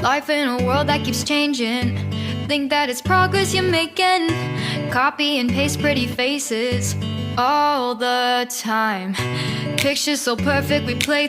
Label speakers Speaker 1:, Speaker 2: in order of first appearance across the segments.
Speaker 1: Life in a world that keeps changing. Think that it's progress you're making. Copy and paste pretty faces all the time. Pictures so perfect we play.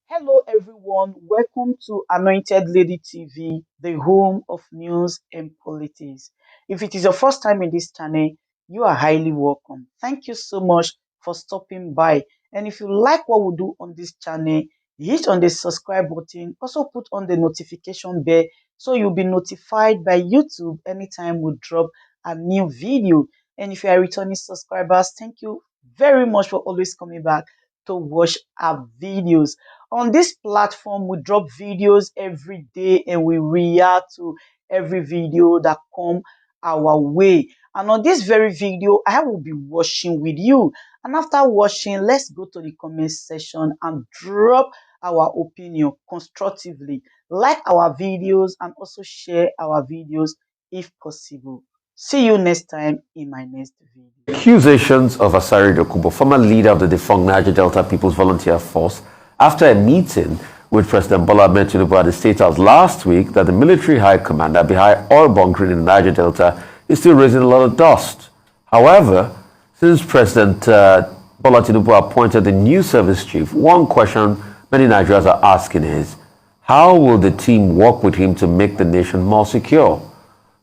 Speaker 2: Hello everyone, welcome to Anointed Lady TV, the home of news and politics. If it is your first time in this channel, you are highly welcome. Thank you so much for stopping by. And if you like what we do on this channel, hit on the subscribe button, also put on the notification bell so you'll be notified by YouTube anytime we drop a new video. And if you are returning subscribers, thank you very much for always coming back to watch our videos. On this platform, we drop videos every day and we react to every video that come our way. And on this very video, I will be watching with you. And after watching, let's go to the comment section and drop our opinion constructively. Like our videos and also share our videos if possible. See you next time in my next video.
Speaker 3: Accusations of Sèériøůs, former leader of the defunct Niger Delta People's Volunteer Force, after a meeting with President Bola Ahmed Tinubu at the State House last week, that the military high commander behind oil bunkering in the Niger Delta is still raising a lot of dust. However, since President Bola Tinubu appointed the new service chief, one question many Nigerians are asking is, how will the team work with him to make the nation more secure?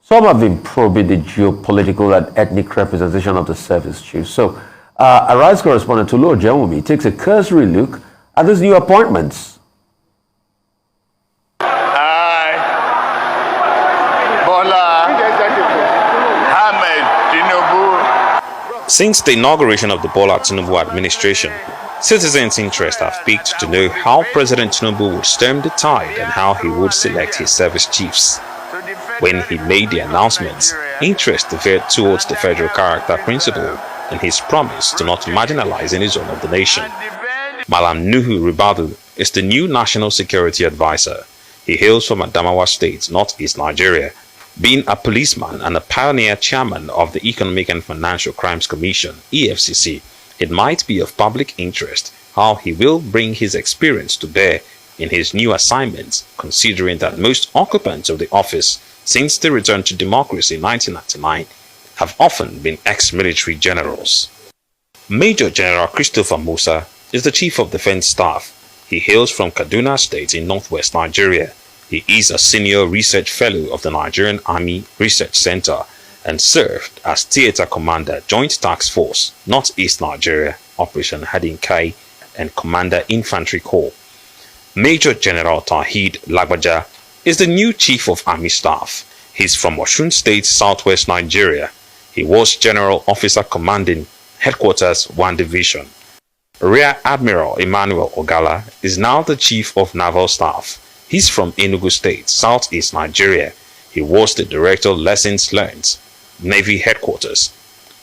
Speaker 3: Some have been probing the geopolitical and ethnic representation of the service chief. So, Arise correspondent Tolu Ojewumi takes a cursory look at these new appointments.
Speaker 4: Hi. Bola Ahmed Tinubu.
Speaker 5: Since the inauguration of the Bola Tinubu administration, citizens' interest have peaked to know how President Tinubu would stem the tide and how he would select his service chiefs. When he made the announcements, interest veered towards the federal character principle and his promise to not marginalize any zone of the nation. Malam Nuhu Ribadu is the new National Security Advisor. He hails from Adamawa State, northeast Nigeria. Being a policeman and a pioneer chairman of the Economic and Financial Crimes Commission, EFCC, it might be of public interest how he will bring his experience to bear in his new assignments, considering that most occupants of the office since the return to democracy in 1999 have often been ex-military generals. Major General Christopher Musa is the Chief of Defense Staff. He hails from Kaduna State in northwest Nigeria. He is a senior research fellow of the Nigerian Army Research Center and served as Theater Commander, Joint Task Force, Northeast Nigeria, Operation Hadinkai, and Commander Infantry Corps. Major General Tawheed Lagbaja is the new Chief of Army Staff. He's from Osun State, southwest Nigeria. He was General Officer Commanding Headquarters 1 Division. Rear Admiral Emmanuel Ogala is now the Chief of Naval Staff. He's from Enugu State, southeast Nigeria. He was the Director Lessons Learned, Navy Headquarters.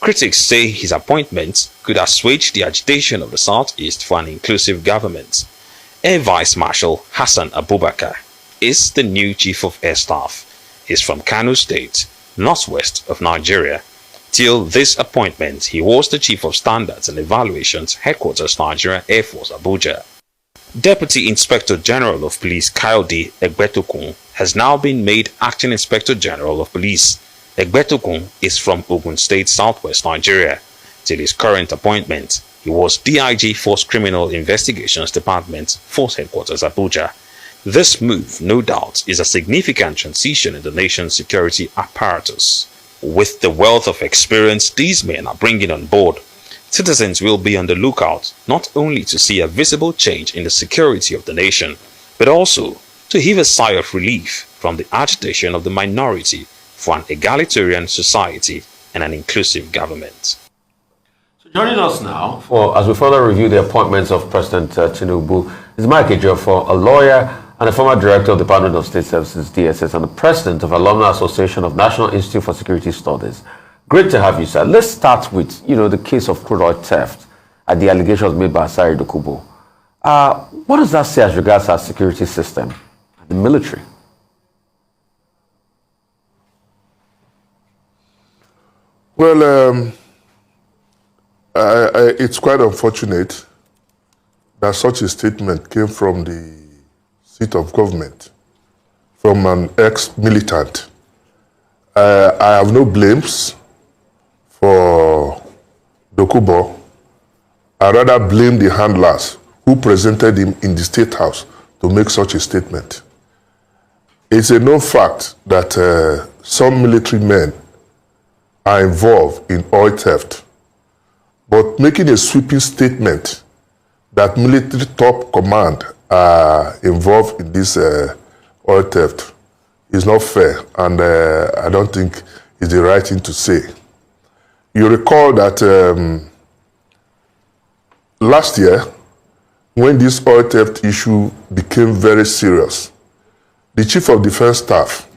Speaker 5: Critics say his appointment could assuage the agitation of the southeast for an inclusive government. Air Vice Marshal Hassan Abubakar is the new Chief of Air Staff. He's from Kano State, northwest of Nigeria. Till this appointment, he was the Chief of Standards and Evaluations, Headquarters Nigeria Air Force, Abuja. Deputy Inspector General of Police Kayode Egbetokun has now been made Acting Inspector General of Police. Egbetokun is from Ogun State, southwest Nigeria. Till his current appointment, he was DIG Force Criminal Investigations Department, Force Headquarters, Abuja. This move, no doubt, is a significant transition in the nation's security apparatus. With the wealth of experience these men are bringing on board, citizens will be on the lookout not only to see a visible change in the security of the nation, but also to heave a sigh of relief from the agitation of the minority for an egalitarian society and an inclusive government.
Speaker 3: So joining us now, as we further review the appointments of President Tinubu, is Mike Ejiofor, a lawyer and a former director of the Department of State Services, DSS, and the president of Alumni Association of National Institute for Security Studies. Great to have you, sir. Let's start with, the case of crude oil theft and the allegations made by Sèériøůs. What does that say as regards our security system and the military?
Speaker 6: Well, it's quite unfortunate that such a statement came from the seat of government. from an ex-militant. I have no blames for Dokubo. I rather blame the handlers who presented him in the State House to make such a statement. It's a known fact that some military men are involved in oil theft, but making a sweeping statement that military top command are involved in this oil theft is not fair, and I don't think it's the right thing to say. You recall that last year, when this oil theft issue became very serious, the Chief of Defense Staff,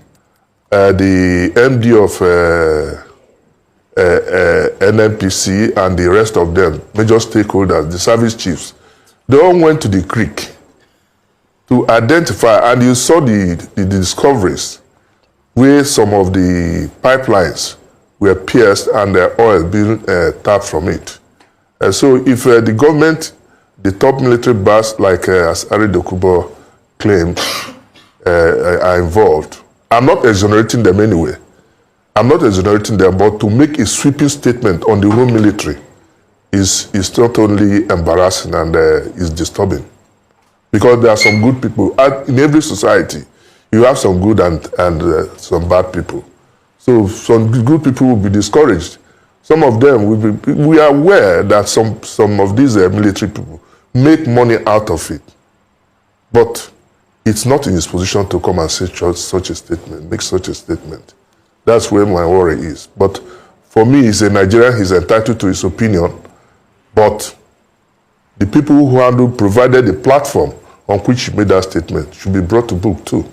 Speaker 6: the MD of NNPC and the rest of them, major stakeholders, the service chiefs, they all went to the creek to identify, and you saw the discoveries where some of the pipelines were pierced and the oil being tapped from it. And so if the government, the top military brass like Asari Dokubo claimed are involved, I'm not exonerating them anyway. I'm not exonerating them, but to make a sweeping statement on the whole military is not only embarrassing and is disturbing. Because there are some good people. In every society, you have some good and some bad people. So some good people will be discouraged. Some of them will be, we are aware that some of these military people make money out of it. But it's not in his position to come and say such a statement, make such a statement. That's where my worry is. But for me, he's a Nigerian, he's entitled to his opinion. But the people who provided the platform on which he made that statement should be brought to book too.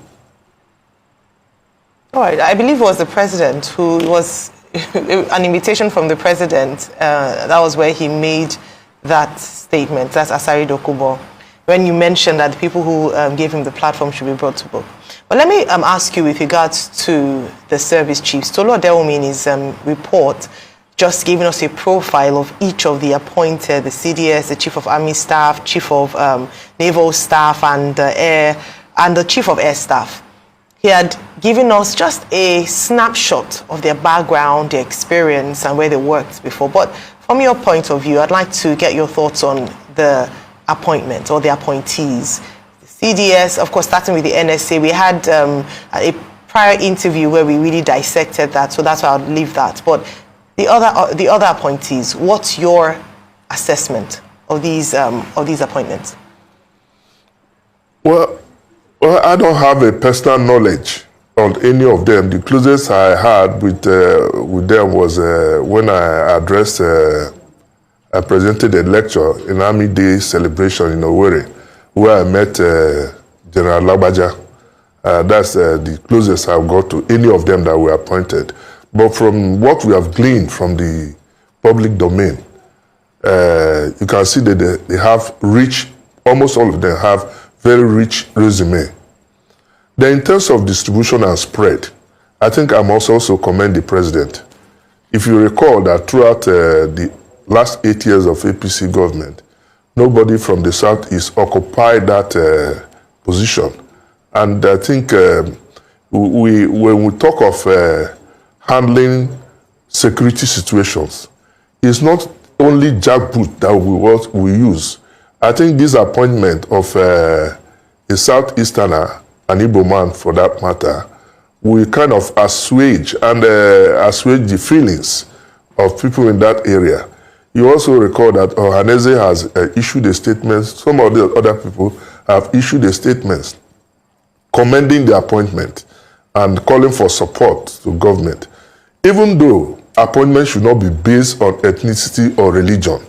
Speaker 7: All right, I believe it was the president who was, an invitation from the president, that was where he made that statement, that's Asari Dokubo, when you mentioned that the people who gave him the platform should be brought to book. But let me ask you with regards to the service chiefs. Tolu Adeomi in his report just giving us a profile of each of the appointed, the CDS, the Chief of Army Staff, Chief of Naval Staff, and the Chief of Air Staff. He had given us just a snapshot of their background, their experience, and where they worked before. But from your point of view, I'd like to get your thoughts on the appointment or the appointees. The CDS, of course, starting with the NSA, we had a prior interview where we really dissected that, so that's why I'll leave that. But the other appointees, what's your assessment of these appointments?
Speaker 6: Well, I don't have a personal knowledge on any of them. The closest I had with them was when I addressed, I presented a lecture in Army Day celebration in Owerri, where I met General Labaja. That's the closest I've got to any of them that were appointed. But from what we have gleaned from the public domain, you can see that they have rich, almost all of them have very rich resume. Then in terms of distribution and spread, I think I must also commend the president. If you recall that throughout the last 8 years of APC government, nobody from the Southeast occupied that position. And I think when we talk of handling security situations, it's not only jackboot that we use. I think this appointment of a Southeasterner, an Igbo man for that matter, will kind of assuage the feelings of people in that area. You also recall that Ohaneze has issued a statement, some of the other people have issued a statement commending the appointment and calling for support to government. Even though appointments should not be based on ethnicity or religion,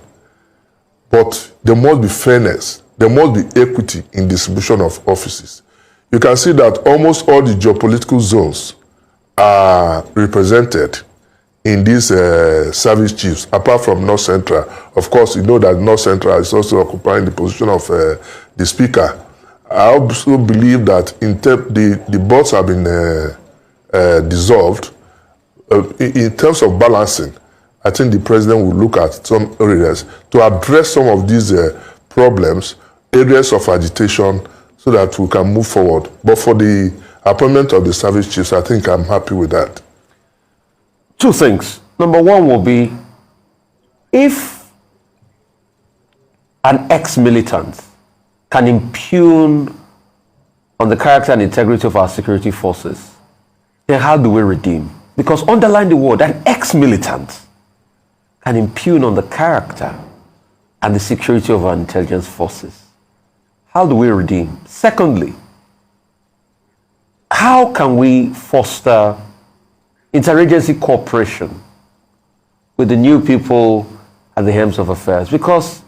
Speaker 6: but there must be fairness, there must be equity in distribution of offices. You can see that almost all the geopolitical zones are represented in these service chiefs, apart from North Central. Of course, you know that North Central is also occupying the position of the speaker. I also believe that the boards have been dissolved. In terms of balancing, I think the president will look at some areas to address some of these problems, areas of agitation, so that we can move forward. But for the appointment of the service chiefs, I think I'm happy with that.
Speaker 3: Two things. Number one will be, if an ex-militant can impugn on the character and integrity of our security forces, then how do we redeem? Because underline the word, an ex-militant can impugn on the character and the security of our intelligence forces. How do we redeem? Secondly, how can we foster interagency cooperation with the new people at the helms of affairs? Because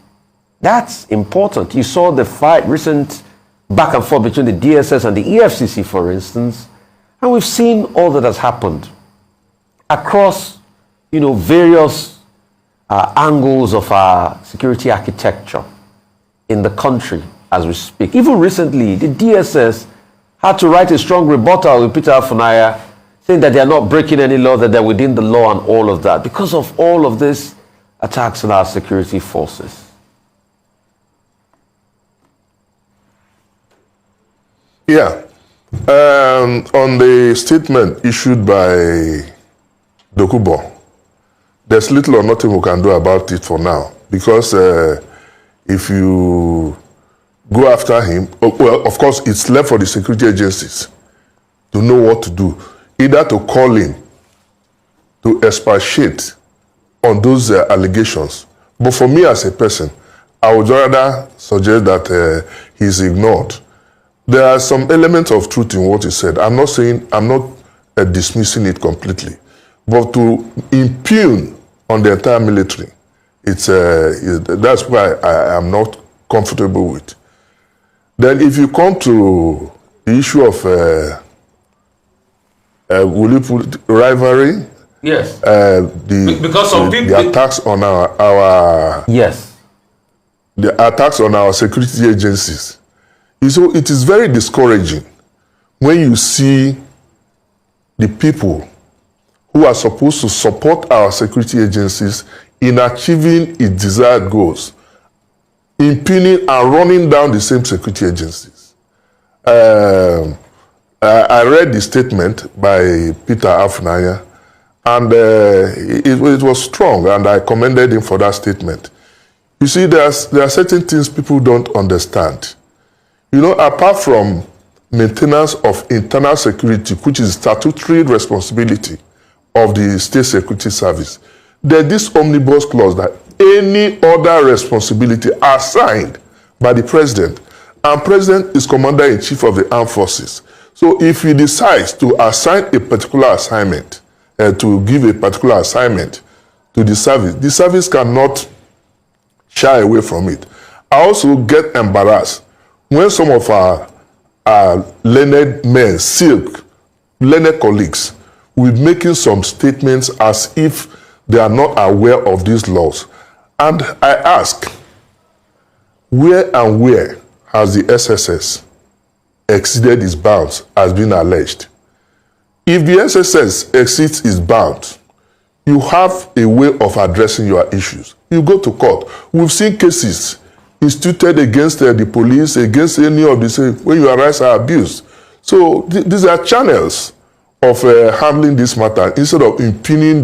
Speaker 3: that's important. You saw the fight, recent back and forth between the DSS and the EFCC, for instance, and we've seen all that has happened across, various angles of our security architecture in the country as we speak. Even recently, the DSS had to write a strong rebuttal with Peter Afunaya, saying that they are not breaking any law, that they're within the law and all of that, because of all of these attacks on our security forces.
Speaker 6: Yeah. On the statement issued by Dokubo, there's little or nothing we can do about it for now, because if you go after him, well, of course, it's left for the security agencies to know what to do, either to call in to expatiate on those allegations. But for me as a person, I would rather suggest that he's ignored. There are some elements of truth in what he said. I'm not dismissing it completely, but to impugn on the entire military, that's why I am not comfortable with. Then if you come to the issue of, will you put rivalry?
Speaker 3: Yes.
Speaker 6: Because of the attacks on our
Speaker 3: yes,
Speaker 6: the attacks on our security agencies. So it is very discouraging when you see the people who are supposed to support our security agencies in achieving its desired goals, impugning and running down the same security agencies. I read the statement by Peter Afunaya, and it was strong, and I commended him for that statement. You see, there are certain things people don't understand. Apart from maintenance of internal security, which is statutory responsibility of the State Security Service, there's this omnibus clause that any other responsibility assigned by the president, and president is commander-in-chief of the armed forces. So if he decides to assign a particular assignment, to give a particular assignment to the service cannot shy away from it. I also get embarrassed when some of our learned men, learned colleagues, will be making some statements as if they are not aware of these laws. And I ask, where and where has the SSS exceeded its bounds as been alleged? If the SSS exceeds its bounds, you have a way of addressing your issues. You go to court. We've seen cases instituted against the police, against any of the, when your rights are abused. So these are channels of handling this matter instead of impugning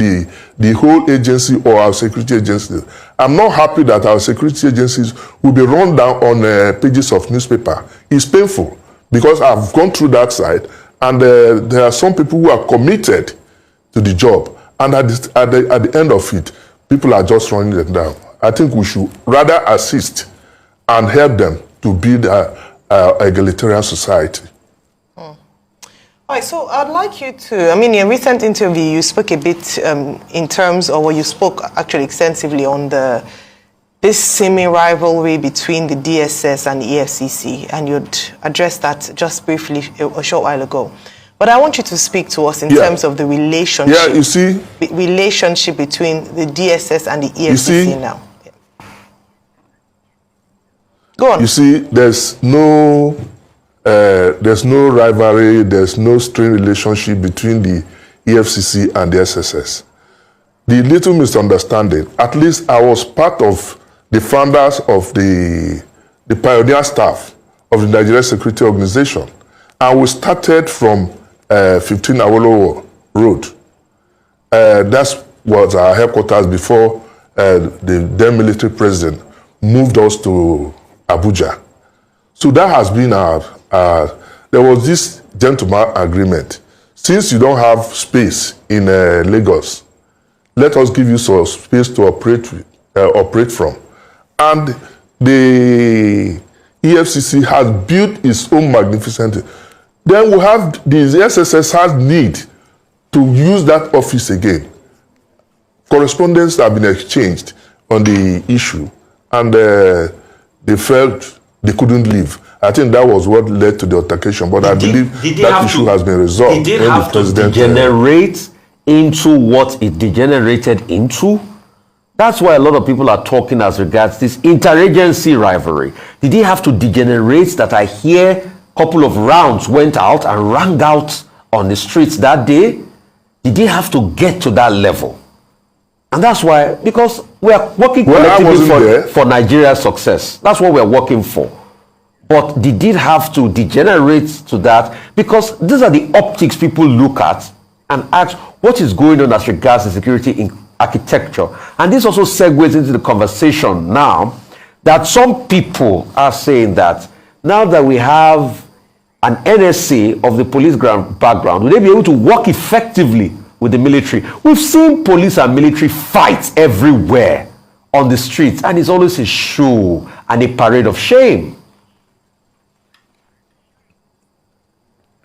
Speaker 6: the whole agency or our security agencies. I'm not happy that our security agencies will be run down on pages of newspaper. It's painful because I've gone through that side, and there are some people who are committed to the job, and at the end of it, people are just running them down. I think we should rather assist and help them to build an egalitarian society.
Speaker 7: All right, so I'd like you to, in a recent interview, you spoke a bit in terms, or you spoke actually extensively on this semi-rivalry between the DSS and the EFCC, and you'd addressed that just briefly a short while ago. But I want you to speak to us in terms of the relationship.
Speaker 6: Yeah, you see,
Speaker 7: relationship between the DSS and the EFCC now. Yeah. Go on.
Speaker 6: You see, there's no rivalry, there's no strained relationship between the EFCC and the SSS. The little misunderstanding, at least I was part of the founders of the pioneer staff of the Nigerian Security Organization. And we started from 15 Awolowo Road. That was our headquarters before the then military president moved us to Abuja. So that has been there was this gentleman agreement. Since you don't have space in Lagos, let us give you some space to operate from. And the EFCC has built its own magnificent. Then we have the SSS has need to use that office again. Correspondence have been exchanged on the issue, and they felt they couldn't leave. I think that was what led to the altercation, but I believe that issue has been resolved.
Speaker 3: Did it have to degenerate into what it degenerated into? That's why a lot of people are talking as regards this interagency rivalry. Did it have to degenerate that I hear a couple of rounds went out and rang out on the streets that day? Did it have to get to that level? And that's why, because we are working collectively for Nigeria's success. That's what we are working for. But did it have to degenerate to that? Because these are the optics people look at and ask what is going on as regards the security in architecture. And this also segues into the conversation now that some people are saying that now that we have an NSA of the police background, will they be able to work effectively with the military? We've seen police and military fight everywhere on the streets, and it's always a show and a parade of shame.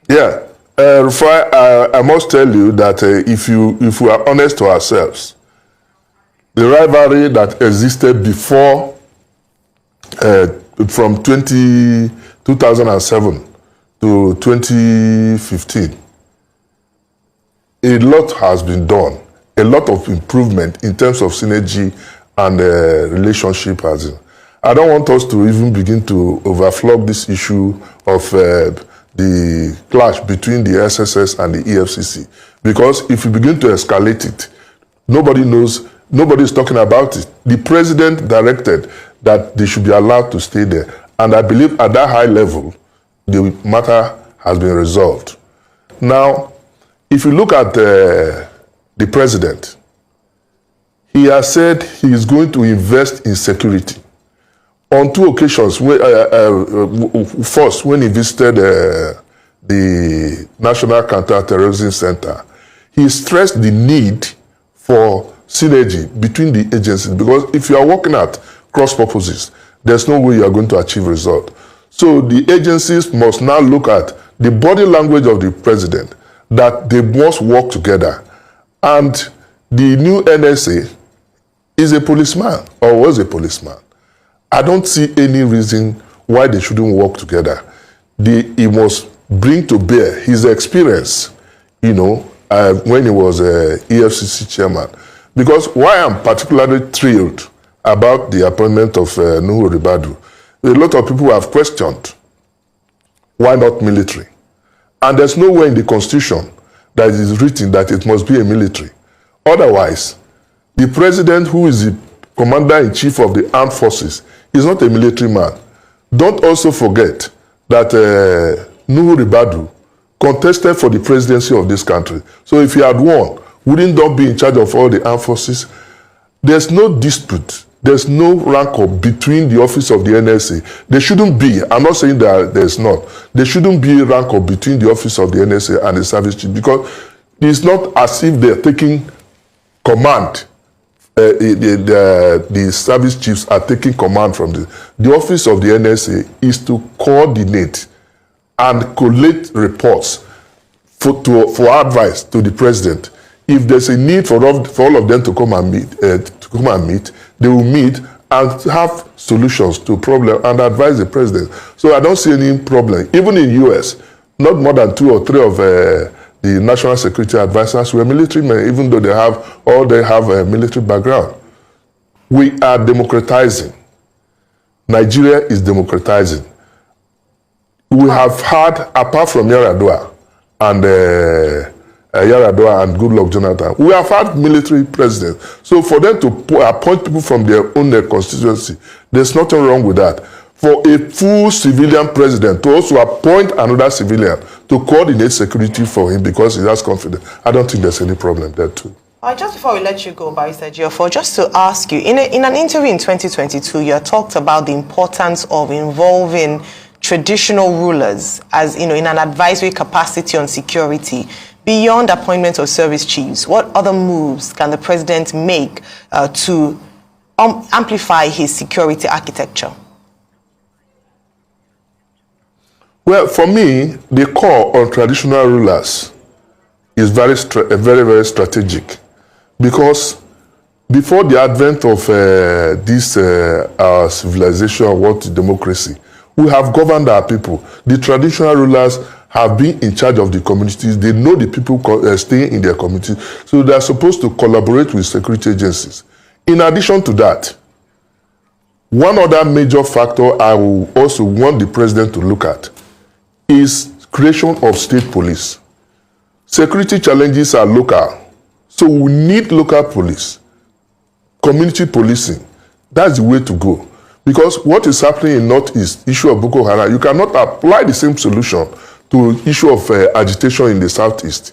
Speaker 6: Yeah, Rufai, I must tell you that if we are honest to ourselves, the rivalry that existed before, from 2007 to 2015, a lot has been done, a lot of improvement in terms of synergy and relationship. I don't want us to even begin to overflow this issue of the clash between the SSS and the EFCC, because if you begin to escalate it, nobody knows, nobody is talking about it. The president directed that they should be allowed to stay there, and I believe at that high level, the matter has been resolved. Now, if you look at the president, he has said he is going to invest in security. On two occasions, first when he visited the National Counter-Terrorism Center, he stressed the need for synergy between the agencies, because if you are working at cross purposes, there's no way you are going to achieve result. So the agencies must now look at the body language of the president, that they must work together. And the new NSA is a policeman, or was a policeman. I don't see any reason why they shouldn't work together. He must bring to bear his experience, when he was EFCC chairman. Because why I'm particularly thrilled about the appointment of Nuhu Ribadu, a lot of people have questioned, why not military? And there's nowhere in the Constitution that it is written that it must be a military. Otherwise, the president, who is the commander-in-chief of the armed forces, is not a military man. Don't also forget that Nuhu Ribadu contested for the presidency of this country. So if he had won, wouldn't he be in charge of all the armed forces? There's no dispute. There's no rancor between the office of the NSA. There shouldn't be. I'm not saying that there's not. There shouldn't be rancor between the office of the NSA and the service chief, because it's not as if they're taking command. The service chiefs are taking command from the office of the NSA is to coordinate and collate reports for advice to the president. If there's a need for all of them to come and meet, they will meet and have solutions to problem and advise the president. So I don't see any problem. Even in US, not more than 2 or 3 of the national security advisors were military men, even though they have a military background. We are democratizing. Nigeria is democratizing. We have had, apart from Yar'Adua and Goodluck Jonathan, we have had military presidents. So for them to appoint people from their own constituency, there's nothing wrong with that. for a full civilian president to also appoint another civilian to coordinate security for him because he has confidence. I don't think there's any problem there too.
Speaker 7: Just before we let you go, Barrister Ejiofor, just to ask you, in an interview in 2022, you had talked about the importance of involving traditional rulers as, in an advisory capacity on security. Beyond appointment of service chiefs, what other moves can the president make to amplify his security architecture?
Speaker 6: Well, for me, the call on traditional rulers is very, very strategic, because before the advent of this our civilization, what democracy, we have governed our people. The traditional rulers have been in charge of the communities. They know the people staying in their communities, so they are supposed to collaborate with security agencies. In addition to that, one other major factor I will also want the president to look at is creation of state police. Security challenges are local, so we need local police, community policing. That's the way to go. Because what is happening in Northeast, issue of Boko Haram, you cannot apply the same solution to issue of agitation in the Southeast.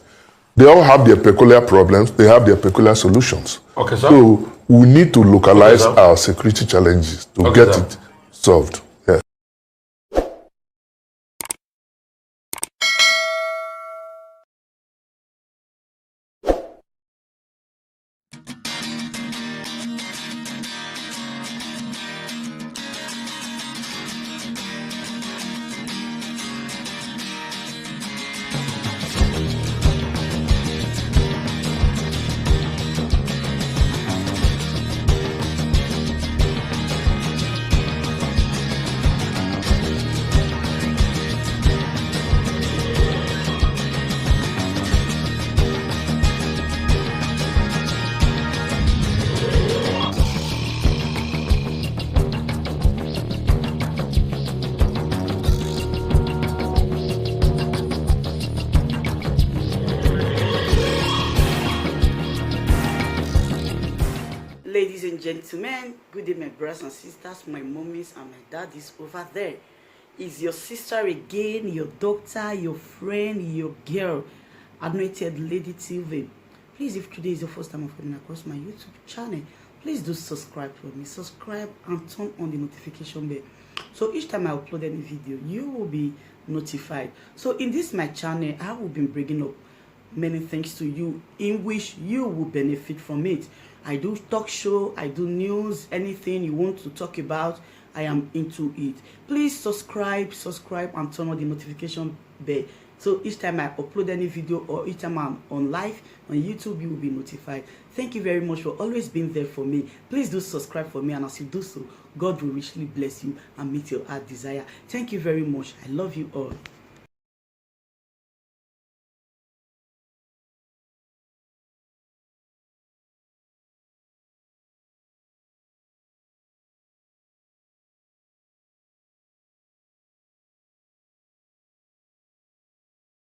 Speaker 6: They all have their peculiar problems, they have their peculiar solutions.
Speaker 3: Okay, sir.
Speaker 6: So we need to localize our security challenges to get it solved. Yeah.
Speaker 2: Ladies and gentlemen, good day, my brothers and sisters, my mummies and my daddies over there. Is your sister again, your doctor, your friend, your girl, Anointed Lady TV. Please, if today is your first time of coming across my YouTube channel, please do subscribe for me. Subscribe and turn on the notification bell. So each time I upload any video, you will be notified. So in this my channel, I will be bringing up many things to you in which you will benefit from it. I do talk show, I do news, anything you want to talk about, I am into it. Please subscribe and turn on the notification bell. So each time I upload any video or each time I'm on live on YouTube, you will be notified. Thank you very much for always being there for me. Please do subscribe for me, and as you do so, God will richly bless you and meet your heart desire. Thank you very much. I love you all.